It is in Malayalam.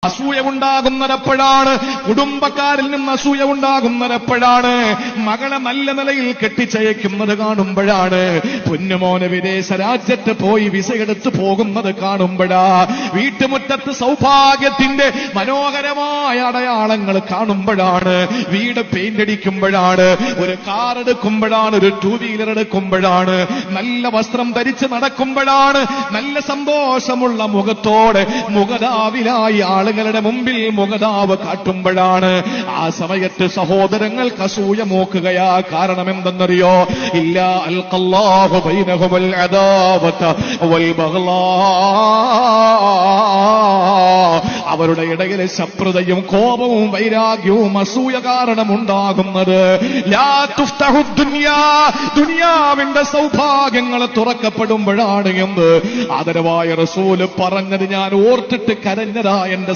അസൂയ ഉണ്ടാകുന്നതെപ്പോഴാണ്? കുടുംബക്കാരിൽ നിന്ന് അസൂയ ഉണ്ടാകുന്നതെപ്പോഴാണ്? മകളെ നല്ല നിലയിൽ കെട്ടിച്ചയക്കുന്നത് കാണുമ്പോഴാണ്. പൊന്നുമോന് വിദേശ രാജ്യത്ത് പോയി വിസ എടുത്ത് പോകുന്നത് കാണുമ്പോഴാ. വീട്ടുമുറ്റത്ത് സൗഭാഗ്യത്തിന്റെ മനോഹരമായ അടയാളങ്ങൾ കാണുമ്പോഴാണ്. വീട് പെയിന്റ് അടിക്കുമ്പോഴാണ്, ഒരു കാർ എടുക്കുമ്പോഴാണ്, ഒരു ടൂ വീലർ എടുക്കുമ്പോഴാണ്, നല്ല വസ്ത്രം ധരിച്ച് നടക്കുമ്പോഴാണ്, നല്ല സന്തോഷമുള്ള മുഖത്തോടെ മുഖദാവിലായി ആളുകളുടെ മുമ്പിൽ മുഖദാവ് കാട്ടുമ്പോഴാണ്. ആ സമയത്ത് സഹോദരങ്ങൾക്ക് അസൂയ മൂക്കുകയാ. കാരണം എന്തെന്നറിയോ? ഇല്ലാ അൽഖല്ലാഹു ബൈനഹുൽ അദാവത വൽ ബഗ്ളാ. അവരുടെ ഇടയിൽ ശത്രുതയും കോപവും വൈരാഗ്യവും അസൂയ കാരണം ഉണ്ടാകുന്നത്. ലാ തുഫ്തഹു ദുനിയാ, ദുനിയാവിന്റെ സൗഭാഗ്യങ്ങൾ തുറക്കപ്പെടുമ്പോഴാണ് എന്ന് ആദരവായ റസൂല് പറഞ്ഞത് ഞാൻ ഓർത്തിട്ട് കരഞ്ഞതാ എന്റെ